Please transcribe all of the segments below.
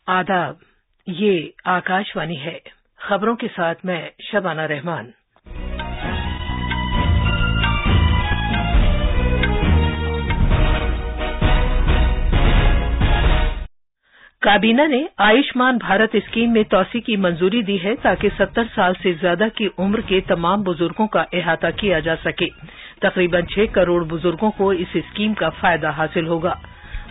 आदाब, ये आकाशवाणी है। खबरों के साथ मैं शबाना रहमान। काबीना ने आयुष्मान भारत स्कीम में तोसी की मंजूरी दी है ताकि 70 साल से ज्यादा की उम्र के तमाम बुजुर्गों का अहाता किया जा सके। तकरीबन 6 करोड़ बुजुर्गों को इस स्कीम का फायदा हासिल होगा।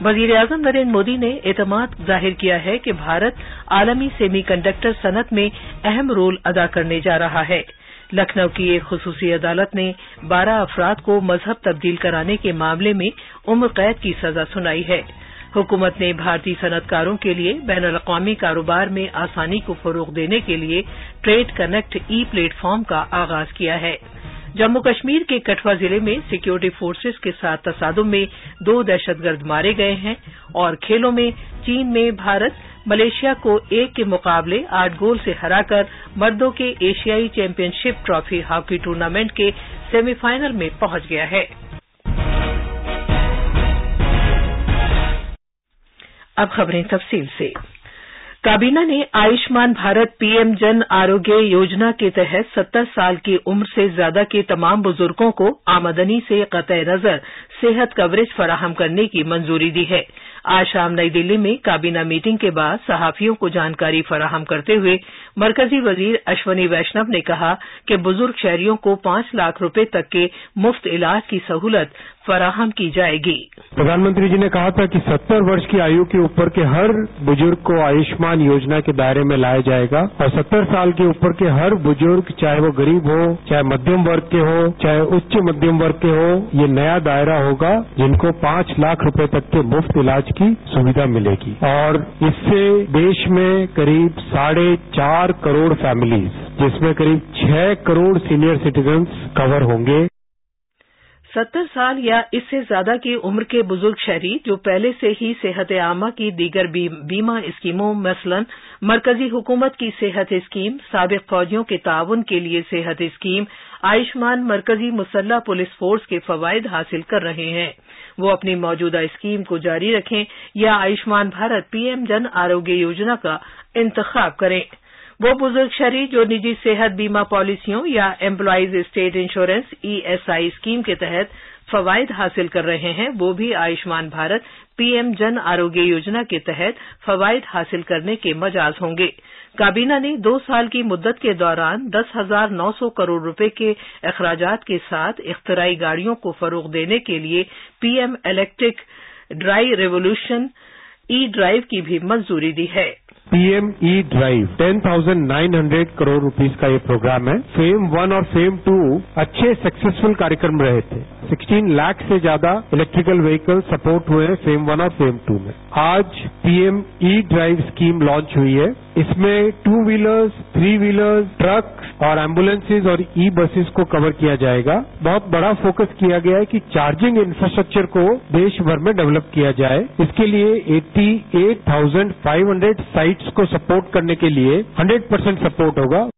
वजीर-ए-आजम नरेंद्र मोदी ने एतमाद जाहिर किया है कि भारत आलमी सेमीकंडक्टर सनत में अहम रोल अदा करने जा रहा है। लखनऊ की एक खुसूसी अदालत ने 12 अफराद को मजहब तब्दील कराने के मामले में उम्र कैद की सजा सुनाई है। हुकूमत ने भारतीय सनतकारों के लिए बैनुल-अक़वामी कारोबार में आसानी को फरोग देने के लिए ट्रेड कनेक्ट ई प्लेटफॉर्म का आगाज किया है। जम्मू कश्मीर के कठुआ जिले में सिक्योरिटी फोर्सेस के साथ तसादुम में 2 दहशतगर्द मारे गए हैं और खेलों में चीन में भारत मलेशिया को 1 के मुकाबले 8 गोल से हराकर मर्दों के एशियाई चैंपियनशिप ट्रॉफी हॉकी टूर्नामेंट के सेमीफाइनल में पहुंच गया है। अब खबरें तफसील से। काबीना ने आयुष्मान भारत पीएम जन आरोग्य योजना के तहत 70 साल की उम्र से ज्यादा के तमाम बुजुर्गों को आमदनी से कतई नजर सेहत कवरेज फराहम करने की मंजूरी दी है। आज शाम नई दिल्ली में काबीना मीटिंग के बाद सहाफियों को जानकारी फराहम करते हुए मरकजी वजीर अश्वनी वैष्णव ने कहा कि बुजुर्ग शहरियों को 5 लाख रुपए तक के मुफ्त इलाज की सहूलत फराहम की जाएगी। प्रधानमंत्री जी ने कहा था कि 70 वर्ष की आयु के ऊपर के हर बुजुर्ग को आयुष्मान योजना के दायरे में लाया जाएगा और 70 साल के ऊपर के हर बुजुर्ग, चाहे वो गरीब हो, चाहे मध्यम वर्ग के हो, चाहे उच्च मध्यम वर्ग के हो, ये नया दायरा होगा जिनको 5 लाख रुपए तक के मुफ्त इलाज की सुविधा मिलेगी और इससे देश में करीब 4.5 करोड़ फैमिलीज, जिसमें करीब 6 करोड़ सीनियर सिटीजन्स कवर होंगे। 70 साल या इससे ज्यादा की उम्र के बुजुर्ग शहरी जो पहले से ही सेहत आमा की दीगर बीमा स्कीमों मसलन मरकजी हुकूमत की सेहत स्कीम, साबिक फौजियों के ताउन के लिए सेहत स्कीम, आयुष्मान मरकजी मुसल्लह पुलिस फोर्स के फवायद हासिल कर रहे हैं, वो अपनी मौजूदा स्कीम को जारी रखें या आयुष्मान भारत पीएम जन आरोग्य योजना का इंतखाब करें। वो बुजुर्ग शहरी जो निजी सेहत बीमा पॉलिसियों या employees state insurance ESI scheme के तहत फवायद हासिल कर रहे हैं, वो भी आयुष्मान भारत पीएम जन आरोग्य योजना के तहत फवायद हासिल करने के मजाज होंगे। काबीना ने 2 साल की मुद्दत के दौरान 10,900 करोड़ रुपए के अखराजात के साथ इख्तिराई गाड़ियों को फरोग देने के लिए PM electric dry revolution E drive की भी मंजूरी दी है। PM E drive 10,900 crore rupees का ये प्रोग्राम है। फेम 1 और फेम 2 अच्छे सक्सेसफुल कार्यक्रम रहे थे। 16 लाख से ज्यादा इलेक्ट्रिकल व्हीकल सपोर्ट हुए हैं फेम 1 और फेम 2 में। आज PM E drive scheme launch हुई है। इसमें 2 व्हीलर्स, 3 व्हीलर्स, ट्रक और एम्बुलेंसेज और ई बसेस को कवर किया जाएगा। बहुत बड़ा फोकस किया गया है कि चार्जिंग इंफ्रास्ट्रक्चर को देश भर में डेवलप किया जाए। इसके लिए 88,500 साइट्स को सपोर्ट करने के लिए 100% सपोर्ट होगा।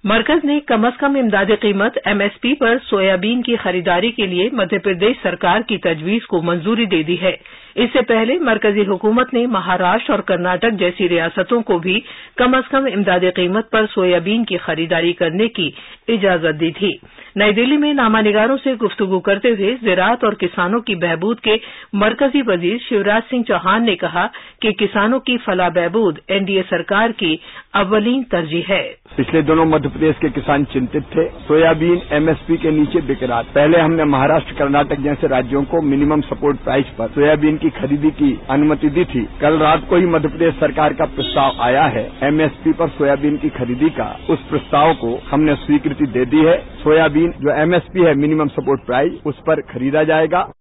मरकज ने कम अज कम इमदादी कीमत एमएसपी पर सोयाबीन की खरीदारी के लिए मध्य प्रदेश सरकार की तजवीज को मंजूरी दे दी है। इससे पहले मरकजी हुकूमत ने महाराष्ट्र और कर्नाटक जैसी रियासतों को भी कम अज कम इमदादी कीमत पर सोयाबीन की खरीदारी करने की इजाजत दी थी। नई दिल्ली में नामानिगारों से गुफ्तगू करते हुए ज़राअत और किसानों की बहबूद के मरकजी वजीर शिवराज सिंह चौहान ने कहा कि किसानों की फलाह बहबूद एनडीए सरकार की अव्वलीन तरजीह है। पिछले दिनों मध्य प्रदेश के किसान चिंतित थे, सोयाबीन एमएसपी के नीचे बिक रहा। पहले हमने महाराष्ट्र, कर्नाटक जैसे राज्यों को मिनिमम सपोर्ट प्राइस पर सोयाबीन की खरीदी की अनुमति दी थी। कल रात को ही मध्य प्रदेश सरकार का प्रस्ताव आया है एमएसपी पर सोयाबीन की खरीदी का। उस प्रस्ताव को हमने स्वीकृति दे दी है। सोयाबीन जो एमएसपी है मिनिमम सपोर्ट प्राइस, उस पर खरीदा जाएगा।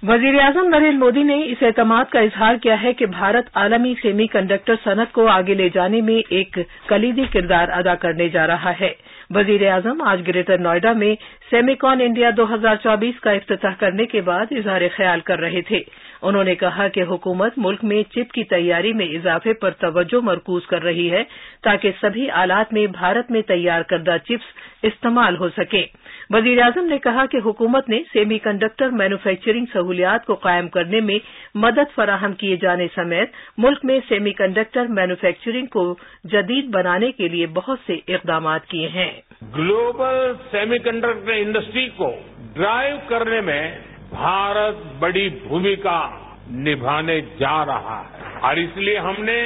वजीर-ए-आजम नरेंद्र मोदी ने इस एतमाद का इजहार किया है कि भारत आलमी सेमी कंडक्टर सनत को आगे ले जाने में एक कलीदी किरदार अदा करने जा रहा है। वजीर-ए-आजम आज ग्रेटर नोएडा में सेमिकॉन इंडिया 2024 का इफ्तिताह करने के बाद इजहार ख्याल कर रहे थे। انہوں نے کہا کہ حکومت ملک میں چپ کی تیاری میں اضافے پر توجہ مرکوز کر رہی ہے تاکہ سبھی آلات میں بھارت میں تیار کردہ چپس استعمال ہو سکے۔ وزیر اعظم نے کہا کہ حکومت نے سیمی کنڈکٹر مینوفیکچرنگ سہولیات کو قائم کرنے میں مدد فراہم کیے جانے سمیت ملک میں سیمی کنڈکٹر مینوفیکچرنگ کو جدید بنانے کے لیے بہت سے اقدامات کیے ہیں۔ گلوبل سیمی کنڈکٹر انڈسٹری کو ڈرائیو کرنے میں بھارت بڑی بھومکا نبھانے جا رہا ہے اور اس لیے ہم نے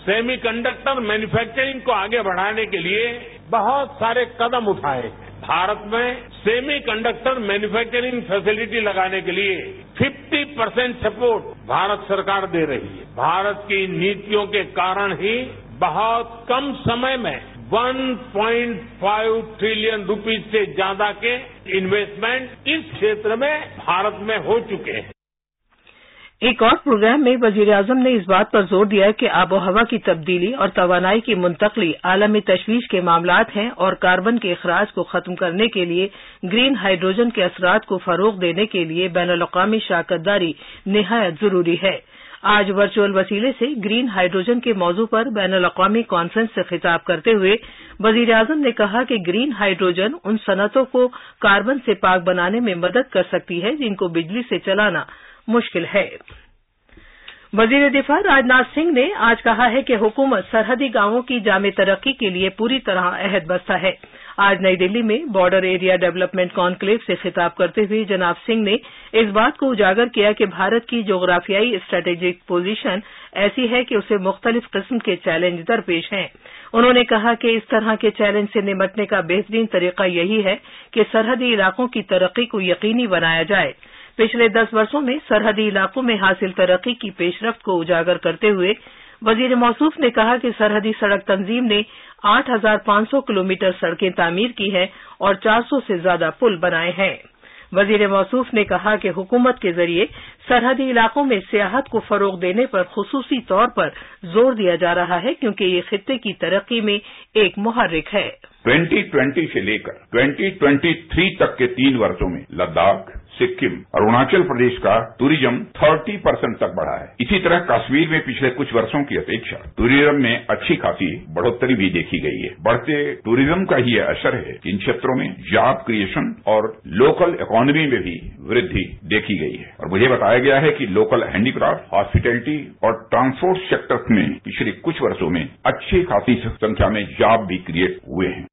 سیمی کنڈکٹر مینوفیکچرنگ کو آگے بڑھانے کے لیے بہت سارے قدم اٹھائے ہیں۔ بھارت میں سیمی کنڈکٹر مینوفیکچرنگ فیسلٹی لگانے کے لیے 50% سپورٹ بھارت سرکار دے رہی ہے۔ بھارت کی نیتیوں کے کارن ہی بہت کم سمے میں 1.5 ٹریلین روپیز سے زیادہ کے انویسٹمنٹ اس چھیتر میں بھارت میں ہو چکے ہیں۔ ایک اور پروگرام میں وزیر اعظم نے اس بات پر زور دیا کہ آب و ہوا کی تبدیلی اور توانائی کی منتقلی عالمی تشویش کے معاملات ہیں اور کاربن کے اخراج کو ختم کرنے کے لیے گرین ہائیڈروجن کے اثرات کو فروغ دینے کے لیے بین الاقوامی شراکت داری نہایت ضروری ہے۔ آج ورچوئل وسیلے سے گرین ہائیڈروجن کے موضوع پر بین الاقوامی کانفرنس سے خطاب کرتے ہوئے وزیر اعظم نے کہا کہ گرین ہائیڈروجن ان صنعتوں کو کاربن سے پاک بنانے میں مدد کر سکتی ہے جن کو بجلی سے چلانا مشکل ہے۔ وزیر دفاع راجناتھ سنگھ نے آج کہا ہے کہ حکومت سرحدی گاؤں کی جامع ترقی کے لیے پوری طرح عہد بستہ ہے۔ آج نئی دہلی میں بارڈر ایریا ڈیولپمنٹ کانکلیو سے خطاب کرتے ہوئے جناب سنگھ نے اس بات کو اجاگر کیا کہ بھارت کی جغرافیائی اسٹریٹجک پوزیشن ایسی ہے کہ اسے مختلف قسم کے چیلنج درپیش ہیں۔ انہوں نے کہا کہ اس طرح کے چیلنج سے نمٹنے کا بہترین طریقہ یہی ہے کہ سرحدی علاقوں کی ترقی کو یقینی بنایا جائے۔ پچھلے 10 برسوں میں سرحدی علاقوں میں حاصل ترقی کی پیش رفت کو اجاگر کرتے ہوئے وزیر موصوف نے کہا کہ سرحدی سڑک تنظیم نے 8,500 کلومیٹر سڑکیں تعمیر کی ہیں اور 400 سے زیادہ پل بنائے ہیں۔ وزیر موصوف نے کہا کہ حکومت کے ذریعے سرحدی علاقوں میں سیاحت کو فروغ دینے پر خصوصی طور پر زور دیا جا رہا ہے کیونکہ یہ خطے کی ترقی میں ایک محرک ہے۔ 2020 سے لے کر 2023 تک کے 3 برسوں میں لداخ، سکم، اروناچل پردیش کا ٹوریزم 30% تک بڑھا ہے۔ اسی طرح کشمیر میں پچھلے کچھ برسوں کی اپیکشا ٹوریزم میں اچھی خاصی بڑھوتری بھی دیکھی گئی ہے۔ بڑھتے ٹوریزم کا ہی یہ اثر ہے کہ ان چھیتروں میں جاب کریشن اور لوکل اکانومی میں بھی وردھی دیکھی گئی ہے، اور مجھے بتایا گیا ہے کہ لوکل ہینڈی کرافٹ، ہاسپٹلٹی اور ٹرانسپورٹ سیکٹر میں پچھلے کچھ برسوں میں اچھی خاصی سنکھیا میں جاب بھی کریٹ ہوئے ہیں۔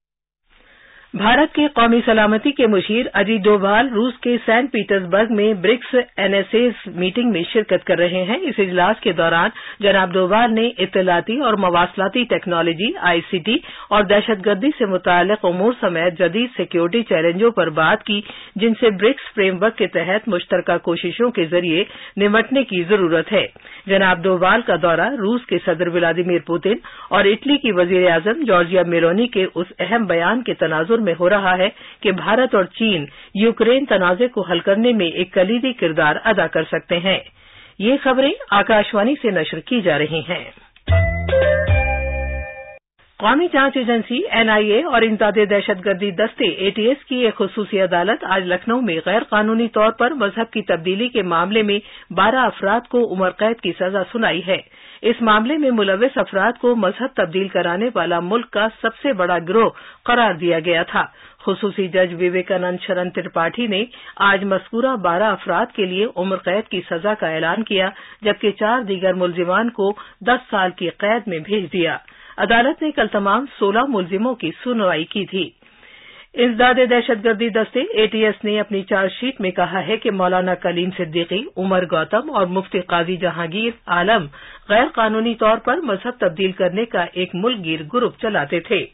بھارت کے قومی سلامتی کے مشیر اجیت ڈوبھال روس کے سینٹ پیٹرز برگ میں برکس NSA's میٹنگ میں شرکت کر رہے ہیں۔ اس اجلاس کے دوران جناب ڈوبھال نے اطلاعاتی اور مواصلاتی ٹیکنالوجی ICT اور دہشت گردی سے متعلق امور سمیت جدید سیکیورٹی چیلنجوں پر بات کی جن سے برکس فریم ورک کے تحت مشترکہ کوششوں کے ذریعے نمٹنے کی ضرورت ہے۔ جناب ڈوبھال کا دورہ روس کے صدر ولادیمیر پوتن اور اٹلی کی وزیر اعظم جارجیا میلونی کے اس اہم بیان کے تناظر میں ہو رہا ہے کہ بھارت اور چین یوکرین تنازع کو حل کرنے میں ایک کلیدی کردار ادا کر سکتے ہیں۔ یہ خبریں آکاشوانی سے نشر کی جا رہی ہیں۔ قومی جانچ ایجنسی NIA اور امدادی دہشت گردی دستے ATS کی ایک خصوصی عدالت آج لکھنؤ میں غیر قانونی طور پر مذہب کی تبدیلی کے معاملے میں 12 افراد کو عمر قید کی سزا سنائی ہے۔ اس معاملے میں ملوث افراد کو مذہب تبدیل کرانے والا ملک کا سب سے بڑا گروہ قرار دیا گیا تھا۔ خصوصی جج وویکانند شرن ترپاٹھی نے آج مذکورہ 12 افراد کے لیے عمر قید کی سزا کا اعلان کیا جبکہ 4 دیگر ملزمان کو 10 سال کی قید میں بھیج دیا۔ عدالت نے کل تمام 16 ملزموں کی سنوائی کی تھی۔ امداد دہشت گردی دستے ATS نے اپنی چارج شیٹ میں کہا ہے کہ مولانا کلیم صدیقی، عمر گوتم اور مفتی قاضی جہانگیر عالم غیر قانونی طور پر مذہب تبدیل کرنے کا ایک ملک گیر گروپ چلاتے تھے۔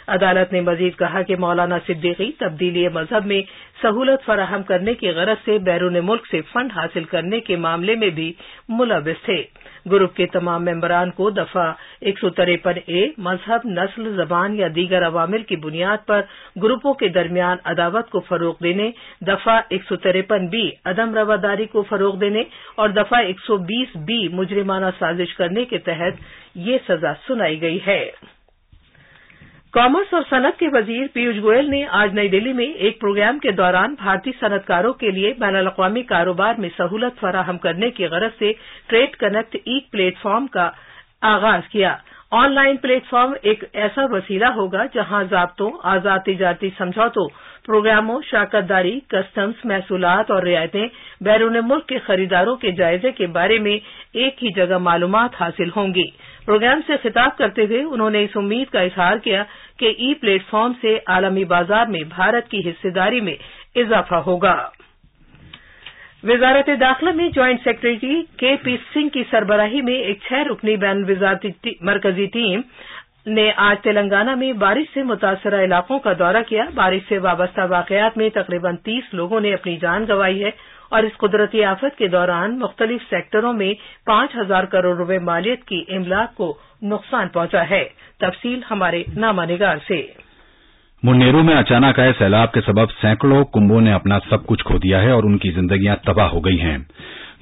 عدالت نے مزید کہا کہ مولانا صدیقی تبدیلی مذہب میں سہولت فراہم کرنے کی غرض سے بیرون ملک سے فنڈ حاصل کرنے کے معاملے میں بھی ملوث تھے۔ گروپ کے تمام ممبران کو دفعہ 153A مذہب، نسل، زبان یا دیگر عوامل کی بنیاد پر گروپوں کے درمیان عداوت کو فروغ دینے، دفعہ 153B عدم رواداری کو فروغ دینے اور دفعہ 120B مجرمانہ سازش کرنے کے تحت یہ سزا سنائی گئی ہے۔ कॉमर्स और सनत के वजीर पीयूष गोयल ने आज नई दिल्ली में एक प्रोग्राम के दौरान भारतीय सनतकारों के लिए बैनुल-अक़वामी कारोबार में सहूलत फराहम करने की गरज से ट्रेड कनेक्ट ई प्लेटफॉर्म का आगाज किया। ऑनलाइन प्लेटफॉर्म एक ऐसा वसीला होगा जहां ज़ाब्तों, आजाद तिजारती समझौतों, प्रोग्रामों, शराकतदारी, कस्टम्स, महसूलात और रियायतें, बैरून मुल्क के खरीदारों के जायजे के बारे में एक ही जगह मालूमात हासिल होंगी। प्रोग्राम से खिताब करते हुए उन्होंने इस उम्मीद का इजहार किया कि ई प्लेटफॉर्म से आलमी बाजार में भारत की हिस्सेदारी में इजाफा होगा। वजारत दाखिला में ज्वाइंट सेक्रेटरी के.पी. सिंह की सरबराही में एक 6 रुकनी बैन वजारती मरकजी टीम ने आज तेलंगाना में बारिश से मुतासरा इलाकों का दौरा किया। बारिश से वाबस्ता वाकयात में तकरीबन 30 लोगों ने अपनी जान गंवाई है और इस कुदरती आफत के दौरान मुख्तलिफ सेक्टरों में 5,000 करोड़ रुपए मालियत की इमलाक को नुकसान पहुंचा है। तफसील हमारे नामानिगार से। मुन्नेरू में अचानक आए सैलाब के सबब सैकड़ों कुंभों ने अपना सब कुछ खो दिया है और उनकी जिंदगियां तबाह हो गई हैं।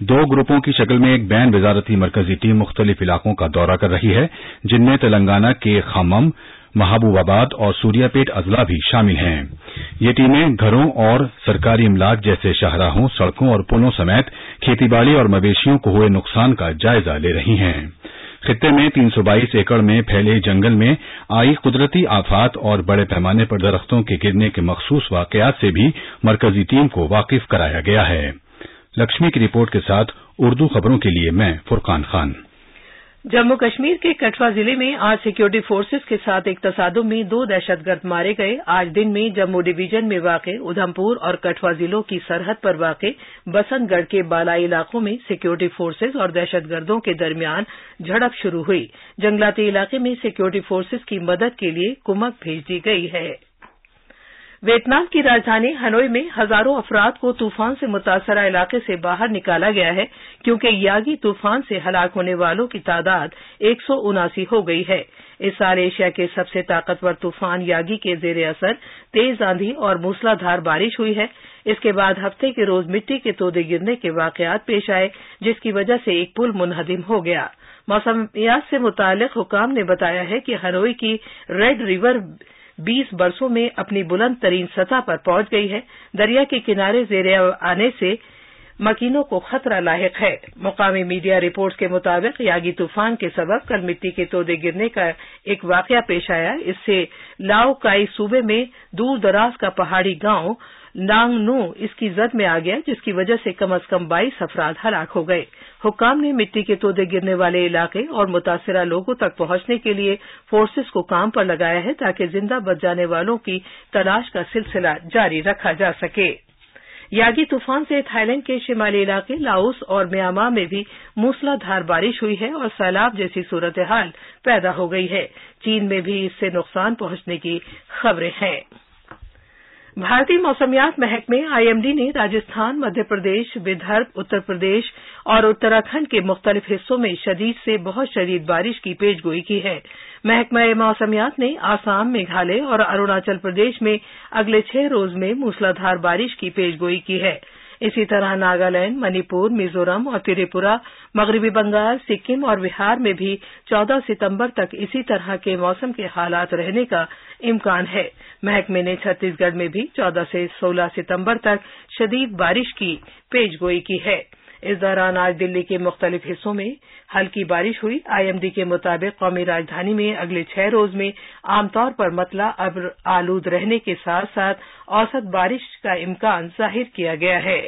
2 ग्रुपों की शक्ल में एक बैन वजारती मरकजी टीम मुख्तलिफ इलाकों का दौरा कर रही है, जिनमें तेलंगाना के खम्मम, महबूबाबाद और सूर्यापेट अजला भी शामिल हैं। ये टीमें घरों और सरकारी इमलाक जैसे शाहराहों, सड़कों और पुलों समेत खेतीबाड़ी और मवेशियों को हुए नुकसान का जायजा ले रही हैं। खित्ते में 322 एकड़ में फैले जंगल में आई कुदरती आफात और बड़े पैमाने पर दरख्तों के गिरने के मखसूस वाकयात से भी मरकजी टीम को वाकिफ कराया गया है। लक्ष्मी की रिपोर्ट के साथ उर्दू खबरों के लिए मैं फुरकान खान। जम्मू कश्मीर के कठुआ जिले में आज सिक्योरिटी फोर्सेस के साथ एक तसादुम में 2 दहशतगर्द मारे गए। आज दिन में जम्मू डिवीजन में वाक़ उधमपुर और कठुआ जिलों की सरहद पर वाक़ बसंतगढ़ के बालाई इलाकों में सिक्योरिटी फोर्सेस और दहशतगर्दों के दरमियान झड़प शुरू हुई। जंगलाती इलाके में सिक्योरिटी फोर्सेस की मदद के लिए कुमक भेज दी गई है। वियतनाम की राजधानी हनोई में हजारों अफराद को तूफान से मुतासरा इलाके से बाहर निकाला गया है, क्योंकि यागी तूफान से हलाक होने वालों की तादाद 179 हो गई है। इस साल एशिया के सबसे ताकतवर तूफान यागी के जेर असर तेज आंधी और मूसलाधार बारिश हुई है। इसके बाद हफ्ते के रोज मिट्टी के तोदे गिरने के वाकयात पेश आए, जिसकी वजह से एक पुल मुनहदिम हो गया। मौसमियात से मुताल्लिक हुकाम ने बताया है कि हनोई की रेड रिवर 20 बरसों में अपनी बुलंद तरीन सतह पर पहुंच गई है। दरिया के किनारे जेर आने से मकीनों को खतरा लाहिक है। मुकामी मीडिया रिपोर्ट्स के मुताबिक यागी तूफान के सबब कल मिट्टी के तोदे गिरने का एक वाकया पेश आया। इससे लाओ काई सूबे में दूर दराज का पहाड़ी गांव नांगनू इसकी जद में आ गया, जिसकी वजह से कम अज कम 22 अफराद हलाक हो गए। हुक्काम ने मिट्टी के तोदे गिरने वाले इलाके और मुतासरा लोगों तक पहुंचने के लिए फोर्सेस को काम पर लगाया है, ताकि जिंदा बच जाने वालों की तलाश का सिलसिला जारी रखा जा सके। यागी तूफान से थाईलैंड के शिमाली इलाके लाओस और म्यांमार में भी मूसलाधार बारिश हुई है और सैलाब जैसी सूरत हाल पैदा हो गई है। चीन में भी इससे नुकसान पहुंचने की खबरें हैं। भारतीय मौसमियात महकमे आईएमडी ने राजस्थान, मध्य प्रदेश, विदर्भ, उत्तर प्रदेश और उत्तराखंड के मुख्तलिफ हिस्सों में शदीद से बहुत शदीद बारिश की पेशगोई की है। महकमा मौसमियात ने आसाम, मेघालय और अरुणाचल प्रदेश में अगले 6 रोज में मूसलाधार बारिश की पेशगोई की है। इसी तरह नागालैंड, मणिपुर, मिजोरम और त्रिपुरा, मगरबी बंगाल, सिक्किम और बिहार में भी 14 सितंबर तक इसी तरह के मौसम के हालात रहने का इम्कान है। महकमे ने छत्तीसगढ़ में भी 14 से 16 सितंबर तक शदीद बारिश की पेशगोई की है। इस दौरान आज दिल्ली के मुख्तलिफ हिस्सों में हल्की बारिश हुई। आईएमडी के मुताबिक कौमी राजधानी में अगले 6 रोज में आमतौर पर मतला अब्र आलूद रहने के साथ साथ औसत बारिश का इम्कान जाहिर किया गया है।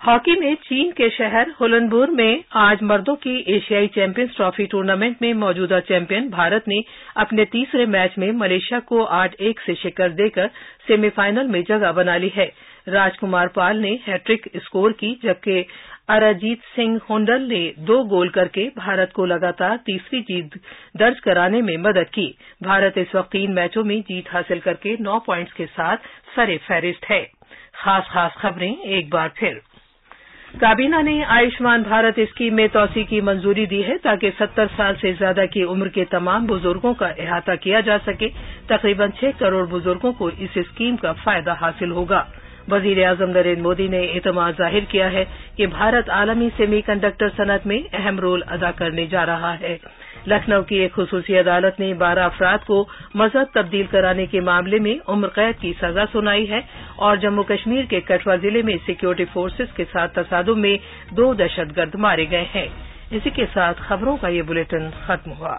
हॉकी में चीन के शहर हुलनबुर में आज मर्दों की एशियाई चैंपियंस ट्रॉफी टूर्नामेंट में मौजूदा चैंपियन भारत ने अपने तीसरे मैच में मलेशिया को 8-1 से शिकस्त देकर सेमीफाइनल में जगह बना ली है। राजकुमार पाल ने हैट्रिक स्कोर की, जबकि अरिजीत सिंह होंडल ने 2 गोल करके भारत को लगातार तीसरी जीत दर्ज कराने में मदद की। भारत इस वक्त 3 मैचों में जीत हासिल करके 9 पॉइंट्स के साथ सरे-फहरिस्त है। खास खबरें एक बार फिर। काबीना ने आयुष्मान भारत स्कीम में तोसी की मंजूरी दी है, ताकि 70 साल से ज्यादा की उम्र के तमाम बुजुर्गों का अहाता किया जा सके। तकरीबन 6 करोड़ बुजुर्गों को इस स्कीम का फायदा हासिल होगा। वजीर-ए-आजम नरेंद्र मोदी ने एतमाद जाहिर किया है कि भारत आलमी सेमीकंडक्टर सनत में अहम रोल अदा करने जा रहा है। लखनऊ की एक खुसूसी अदालत ने 12 अफराद को मजहब तब्दील कराने के मामले में उम्र कैद की सजा सुनाई है और जम्मू कश्मीर के कठुआ जिले में सिक्योरिटी फोर्सेस के साथ तसादुम में 2 दहशतगर्द मारे गए हैं। इसी के साथ खबरों का ये बुलेटिन खत्म हुआ।